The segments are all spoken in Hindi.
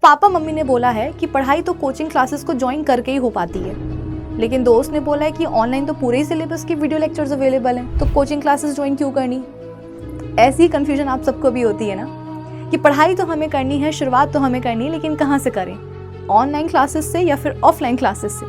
पापा मम्मी ने बोला है कि पढ़ाई तो कोचिंग क्लासेस को ज्वाइन करके ही हो पाती है, लेकिन दोस्त ने बोला है कि ऑनलाइन तो पूरे ही सिलेबस की वीडियो लेक्चर्स अवेलेबल हैं, तो कोचिंग क्लासेस ज्वाइन क्यों करनी। ऐसी कंफ्यूजन आप सबको भी होती है ना, कि पढ़ाई तो हमें करनी है, शुरुआत तो हमें करनी है, लेकिन कहाँ से करें, ऑनलाइन क्लासेस से या फिर ऑफलाइन क्लासेस से।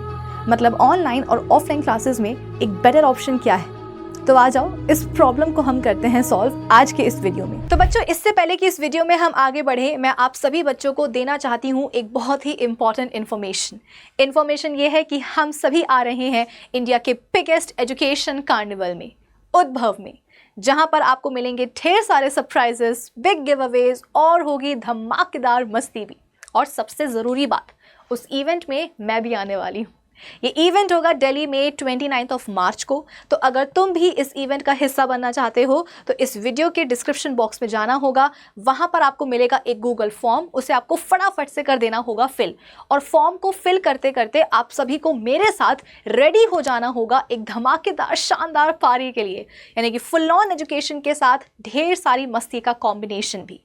मतलब ऑनलाइन और ऑफलाइन क्लासेस में एक बेटर ऑप्शन क्या है। तो आ जाओ, इस प्रॉब्लम को हम करते हैं सॉल्व आज के इस वीडियो में। तो बच्चों, इससे पहले कि इस वीडियो में हम आगे बढ़े, मैं आप सभी बच्चों को देना चाहती हूँ एक बहुत ही इंपॉर्टेंट इन्फॉर्मेशन ये है कि हम सभी आ रहे हैं इंडिया के बिगेस्ट एजुकेशन कार्निवल में, उद्भव में, जहां पर आपको मिलेंगे ढेर सारे सरप्राइजेस, बिग गिव अवेज और होगी धमाकेदार मस्ती भी। और सबसे ज़रूरी बात, उस इवेंट में मैं भी आने वाली हूँ। ये इवेंट होगा दिल्ली में 29 मार्च को। तो अगर तुम भी इस इवेंट का हिस्सा बनना चाहते हो तो इस वीडियो के डिस्क्रिप्शन बॉक्स में जाना होगा। वहां पर आपको मिलेगा एक गूगल फॉर्म, उसे आपको फटाफट से कर देना होगा फिल। और फॉर्म को फिल करते करते आप सभी को मेरे साथ रेडी हो जाना होगा एक धमाकेदार शानदार पारी के लिए, यानी कि फुल ऑन एजुकेशन के साथ ढेर सारी मस्ती का कॉम्बिनेशन भी।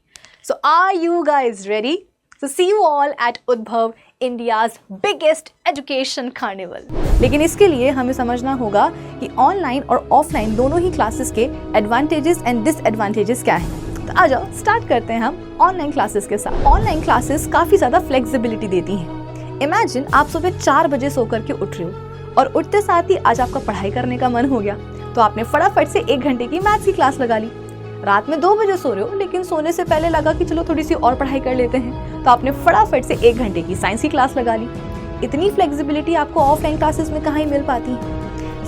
So are you guys ready? So see you all at Udbhav, India's biggest education carnival। लेकिन इसके लिए हमें समझना होगा कि ऑनलाइन और ऑफलाइन दोनों ही क्लासेस के एडवांटेजेस एंड डिसएडवांटेजेस क्या हैं। तो आ जाओ, स्टार्ट करते हैं हम ऑनलाइन क्लासेस के साथ। ऑनलाइन क्लासेस काफ़ी ज़्यादा फ्लेक्सिबिलिटी देती हैं। इमेजिन आप सुबह 4 बजे सो करके उठ रहे हो और उठते साथ ही आज आपका पढ़ाई करने का मन हो गया, तो आपने फटाफट से 1 घंटे की मैथ्स की क्लास लगा ली। रात में 2 बजे सो रहे हो, लेकिन सोने से पहले लगा कि चलो थोड़ी सी और पढ़ाई कर लेते हैं, तो आपने फटाफट से 1 घंटे की साइंस की क्लास लगा ली। इतनी फ्लेक्सिबिलिटी आपको ऑफलाइन क्लासेस में कहाँ ही मिल पाती।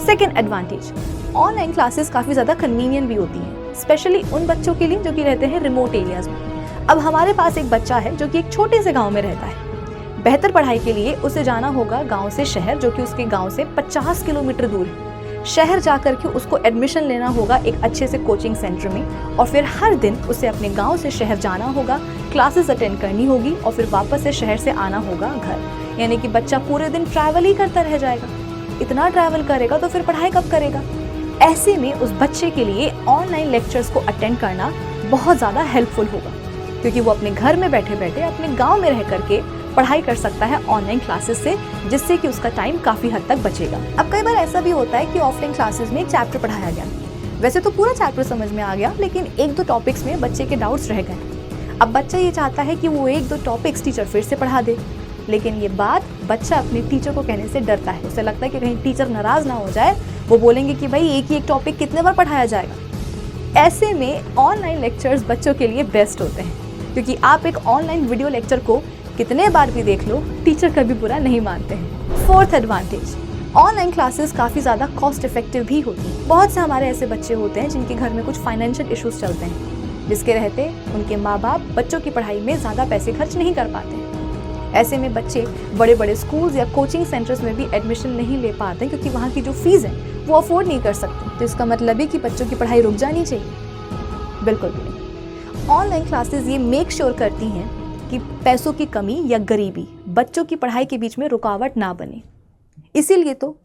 सेकेंड एडवांटेज, ऑनलाइन क्लासेस काफ़ी ज़्यादा कन्वीनियंट भी होती हैं, स्पेशली उन बच्चों के लिए जो कि रहते हैं रिमोट एरियाज में। अब हमारे पास एक बच्चा है जो कि एक छोटे से गाँव में रहता है। बेहतर पढ़ाई के लिए उसे जाना होगा गाँव से शहर, जो कि उसके गाँव से 50 किलोमीटर दूर है। शहर जाकर के उसको एडमिशन लेना होगा एक अच्छे से कोचिंग सेंटर में, और फिर हर दिन उसे अपने गांव से शहर जाना होगा, क्लासेस अटेंड करनी होगी और फिर वापस से शहर से आना होगा घर। यानी कि बच्चा पूरे दिन ट्रैवल ही करता रह जाएगा। इतना ट्रैवल करेगा तो फिर पढ़ाई कब करेगा। ऐसे में उस बच्चे के लिए ऑनलाइन लेक्चर्स को अटेंड करना बहुत ज़्यादा हेल्पफुल होगा, क्योंकि वो अपने घर में बैठे बैठे अपने गाँव में रह करके पढ़ाई कर सकता है ऑनलाइन क्लासेस से, जिससे कि उसका टाइम काफ़ी हद तक बचेगा। अब कई बार ऐसा भी होता है कि ऑफलाइन क्लासेस में एक चैप्टर पढ़ाया गया, वैसे तो पूरा चैप्टर समझ में आ गया, लेकिन 1-2 टॉपिक्स में बच्चे के डाउट्स रह गए। अब बच्चा ये चाहता है कि वो 1-2 टॉपिक्स टीचर फिर से पढ़ा दे, लेकिन ये बात बच्चा अपने टीचर को कहने से डरता है। उसे लगता है कि कहीं टीचर नाराज़ ना हो जाए, वो बोलेंगे कि भाई एक ही एक टॉपिक कितने बार पढ़ाया जाएगा। ऐसे में ऑनलाइन लेक्चर्स बच्चों के लिए बेस्ट होते हैं, क्योंकि आप एक ऑनलाइन वीडियो लेक्चर को कितने बार भी देख लो, टीचर कभी बुरा नहीं मानते हैं। फोर्थ एडवांटेज, ऑनलाइन क्लासेस काफ़ी ज़्यादा कॉस्ट इफेक्टिव भी होती हैं। बहुत से हमारे ऐसे बच्चे होते हैं जिनके घर में कुछ फाइनेंशियल इश्यूज चलते हैं, जिसके रहते उनके माँ बाप बच्चों की पढ़ाई में ज़्यादा पैसे खर्च नहीं कर पाते हैं। ऐसे में बच्चे बड़े बड़े स्कूल्स या कोचिंग सेंटर्स में भी एडमिशन नहीं ले पाते हैं, क्योंकि वहाँ की जो फीस है वो अफोर्ड नहीं कर सकते। तो इसका मतलब है कि बच्चों की पढ़ाई रुक जानी चाहिए? बिल्कुल भी नहीं। ऑनलाइन क्लासेस ये मेक श्योर करती हैं कि पैसों की कमी या गरीबी बच्चों की पढ़ाई के बीच में रुकावट ना बने। इसीलिए तो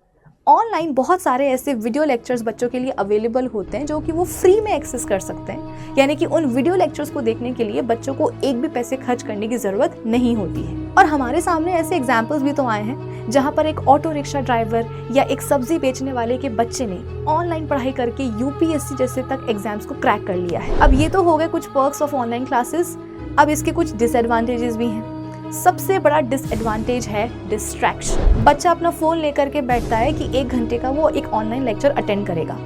ऑनलाइन बहुत सारे ऐसे वीडियो लेक्चर्स बच्चों के लिए अवेलेबल होते हैं जो कि वो फ्री में एक्सेस कर सकते हैं। यानी कि उन वीडियो लेक्चर्स को देखने के लिए बच्चों को एक भी पैसे खर्च करने की ज़रूरत नहीं होती है। और हमारे सामने ऐसे एग्जाम्पल्स भी तो आए हैं जहाँ पर एक ऑटो रिक्शा ड्राइवर या एक सब्जी बेचने वाले के बच्चे ने ऑनलाइन पढ़ाई करके यूपीएससी जैसे तक एग्जाम्स को क्रैक कर लिया है। अब ये तो हो गए कुछ पर्क्स ऑफ ऑनलाइन क्लासेस। अब इसके कुछ डिसएडवांटेजेस भी हैं। सबसे बड़ा डिसएडवांटेज है डिस्ट्रैक्शन। बच्चा अपना फ़ोन लेकर के बैठता है कि 1 घंटे का वो एक ऑनलाइन लेक्चर अटेंड करेगा,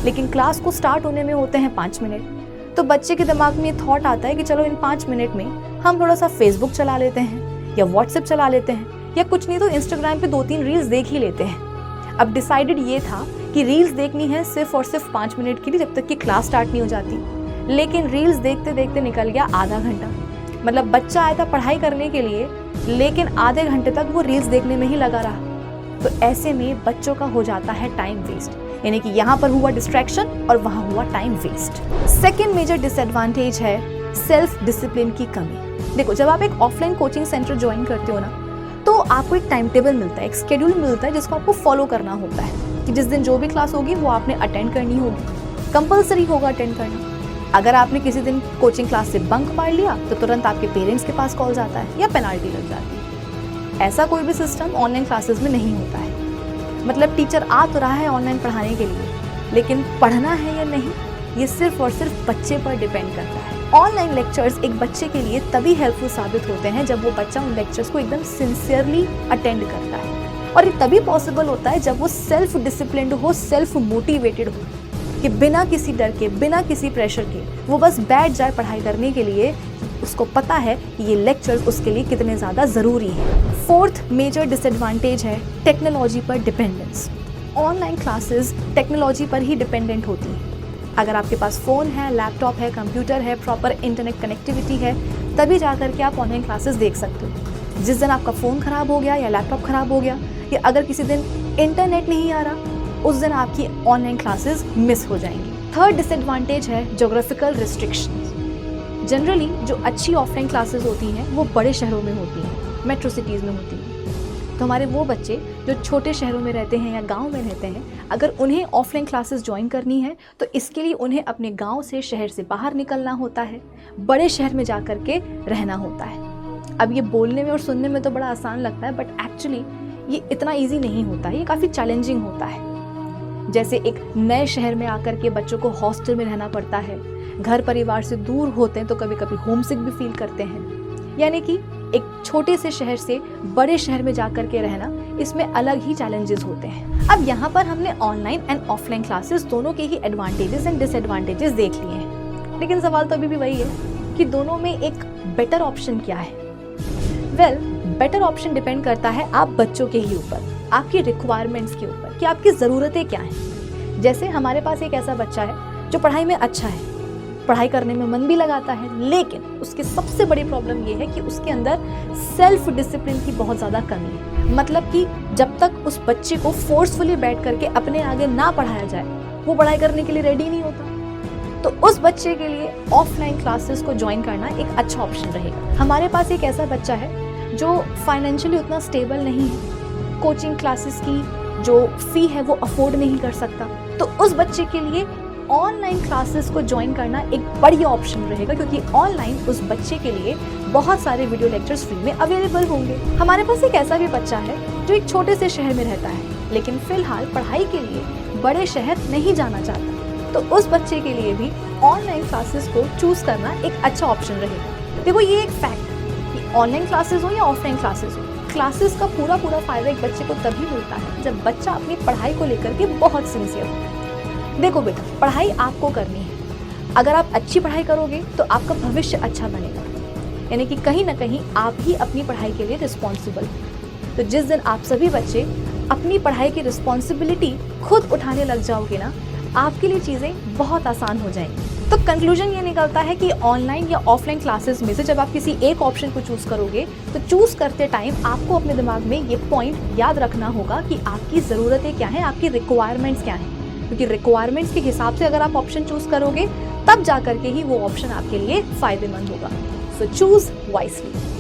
लेकिन क्लास को स्टार्ट होने में होते हैं 5 मिनट। तो बच्चे के दिमाग में थॉट आता है कि चलो इन 5 मिनट में हम थोड़ा सा फेसबुक चला लेते हैं या व्हाट्सएप चला लेते हैं, या कुछ नहीं तो इंस्टाग्राम पे 2-3 रील्स देख ही लेते हैं। अब डिसाइडेड ये था कि रील्स देखनी है सिर्फ और सिर्फ 5 मिनट के लिए, जब तक कि क्लास स्टार्ट नहीं हो जाती। लेकिन रील्स देखते देखते निकल गया आधा घंटा। मतलब बच्चा आया था पढ़ाई करने के लिए, लेकिन आधे घंटे तक वो रील्स देखने में ही लगा रहा। तो ऐसे में बच्चों का हो जाता है टाइम वेस्ट, यानी कि यहाँ पर हुआ डिस्ट्रैक्शन और वहाँ हुआ time waste. Second major disadvantage है सेल्फ डिसिप्लिन की कमी। देखो, जब आप एक ऑफलाइन कोचिंग सेंटर ज्वाइन करते हो ना, तो आपको एक टाइम टेबल मिलता है, एक शेड्यूल मिलता है जिसको आपको फॉलो करना होता है कि जिस दिन जो भी क्लास होगी वो आपने अटेंड करनी होगी, कंपलसरी होगा अटेंड करना। अगर आपने किसी दिन कोचिंग क्लास से बंक मार लिया तो तुरंत आपके पेरेंट्स के पास कॉल जाता है या पेनल्टी लग जाती है। ऐसा कोई भी सिस्टम ऑनलाइन क्लासेस में नहीं होता है। मतलब टीचर आ तो रहा है ऑनलाइन पढ़ाने के लिए, लेकिन पढ़ना है या नहीं ये सिर्फ और सिर्फ बच्चे पर डिपेंड करता है। ऑनलाइन लेक्चर्स एक बच्चे के लिए तभी हेल्पफुल साबित होते हैं जब वो बच्चा उन लेक्चर्स को एकदम सिंसियरली अटेंड करता है, और ये तभी पॉसिबल होता है जब वो सेल्फ डिसिप्लिन्ड हो, सेल्फ मोटिवेटेड हो, कि बिना किसी डर के, बिना किसी प्रेशर के वो बस बैठ जाए पढ़ाई करने के लिए। उसको पता है कि ये लेक्चर्स उसके लिए कितने ज़्यादा ज़रूरी हैं। फोर्थ मेजर डिसएडवांटेज है टेक्नोलॉजी पर डिपेंडेंस। ऑनलाइन क्लासेस टेक्नोलॉजी पर ही डिपेंडेंट होती हैं। अगर आपके पास फ़ोन है, लैपटॉप है, कंप्यूटर है, प्रॉपर इंटरनेट कनेक्टिविटी है, तभी जा कर के आप ऑनलाइन क्लासेस देख सकते हो। जिस दिन आपका फ़ोन ख़राब हो गया या लैपटॉप ख़राब हो गया, या अगर किसी दिन इंटरनेट नहीं आ रहा, उस दिन आपकी ऑनलाइन क्लासेस मिस हो जाएंगी। थर्ड डिसएडवांटेज है ज्योग्राफिकल रिस्ट्रिक्शंस। जनरली जो अच्छी ऑफलाइन क्लासेस होती हैं वो बड़े शहरों में होती हैं, मेट्रो सिटीज़ में होती हैं। तो हमारे वो बच्चे जो छोटे शहरों में रहते हैं या गांव में रहते हैं, अगर उन्हें ऑफलाइन क्लासेस ज्वाइन करनी है तो इसके लिए उन्हें अपने गांव से, शहर से बाहर निकलना होता है, बड़े शहर में जा कर के रहना होता है। अब ये बोलने में और सुनने में तो बड़ा आसान लगता है, बट एक्चुअली ये इतना ईजी नहीं होता है, ये काफ़ी चैलेंजिंग होता है। जैसे एक नए शहर में आकर के बच्चों को हॉस्टल में रहना पड़ता है, घर परिवार से दूर होते हैं तो कभी कभी होमसिक भी फील करते हैं। यानी कि एक छोटे से शहर से बड़े शहर में जाकर के रहना, इसमें अलग ही चैलेंजेस होते हैं। अब यहाँ पर हमने ऑनलाइन एंड ऑफलाइन क्लासेस दोनों के ही एडवांटेजेस एंड डिसएडवांटेजेस देख लिए हैं, लेकिन सवाल तो अभी भी वही है कि दोनों में एक बेटर ऑप्शन क्या है। वेल, बेटर ऑप्शन डिपेंड करता है आप बच्चों के ही ऊपर, आपकी रिक्वायरमेंट्स के ऊपर, कि आपकी ज़रूरतें क्या हैं। जैसे हमारे पास एक ऐसा बच्चा है जो पढ़ाई में अच्छा है, पढ़ाई करने में मन भी लगाता है, लेकिन उसकी सबसे बड़ी प्रॉब्लम ये है कि उसके अंदर सेल्फ डिसिप्लिन की बहुत ज़्यादा कमी है। मतलब कि जब तक उस बच्चे को फोर्सफुली बैठ करके अपने आगे ना पढ़ाया जाए, वो पढ़ाई करने के लिए रेडी नहीं होता। तो उस बच्चे के लिए ऑफलाइन क्लासेस को ज्वाइन करना एक अच्छा ऑप्शन रहेगा। हमारे पास एक ऐसा बच्चा है जो फाइनेंशियली उतना स्टेबल नहीं है, कोचिंग क्लासेस की जो फ़ी है वो अफोर्ड नहीं कर सकता, तो उस बच्चे के लिए ऑनलाइन क्लासेस को ज्वाइन करना एक बढ़िया ऑप्शन रहेगा, क्योंकि ऑनलाइन उस बच्चे के लिए बहुत सारे वीडियो लेक्चर्स फ्री में अवेलेबल होंगे। हमारे पास एक ऐसा भी बच्चा है जो एक छोटे से शहर में रहता है, लेकिन फिलहाल पढ़ाई के लिए बड़े शहर नहीं जाना चाहता, तो उस बच्चे के लिए भी ऑनलाइन क्लासेस को चूज़ करना एक अच्छा ऑप्शन रहेगा। देखो, ये एक फैक्ट कि ऑनलाइन क्लासेस हो या ऑफलाइन क्लासेस हो, क्लासेस का पूरा फ़ायदा एक बच्चे को तभी मिलता है जब बच्चा अपनी पढ़ाई को लेकर के बहुत सिंसियर हो। देखो बेटा, पढ़ाई आपको करनी है। अगर आप अच्छी पढ़ाई करोगे तो आपका भविष्य अच्छा बनेगा, यानी कि कहीं ना कहीं आप ही अपनी पढ़ाई के लिए रिस्पॉन्सिबल हो। तो जिस दिन आप सभी बच्चे अपनी पढ़ाई की रिस्पॉन्सिबिलिटी खुद उठाने लग जाओगे ना, आपके लिए चीज़ें बहुत आसान हो जाएंगी। तो कंक्लूजन ये निकलता है कि ऑनलाइन या ऑफलाइन क्लासेस में से जब आप किसी एक ऑप्शन को चूज़ करोगे तो चूज़ करते टाइम आपको अपने दिमाग में ये पॉइंट याद रखना होगा कि आपकी ज़रूरतें क्या हैं, आपकी रिक्वायरमेंट्स क्या हैं, क्योंकि रिक्वायरमेंट्स के हिसाब से अगर आप ऑप्शन चूज़ करोगे तब जा करके ही वो ऑप्शन आपके लिए फ़ायदेमंद होगा। सो चूज़ वाइसली।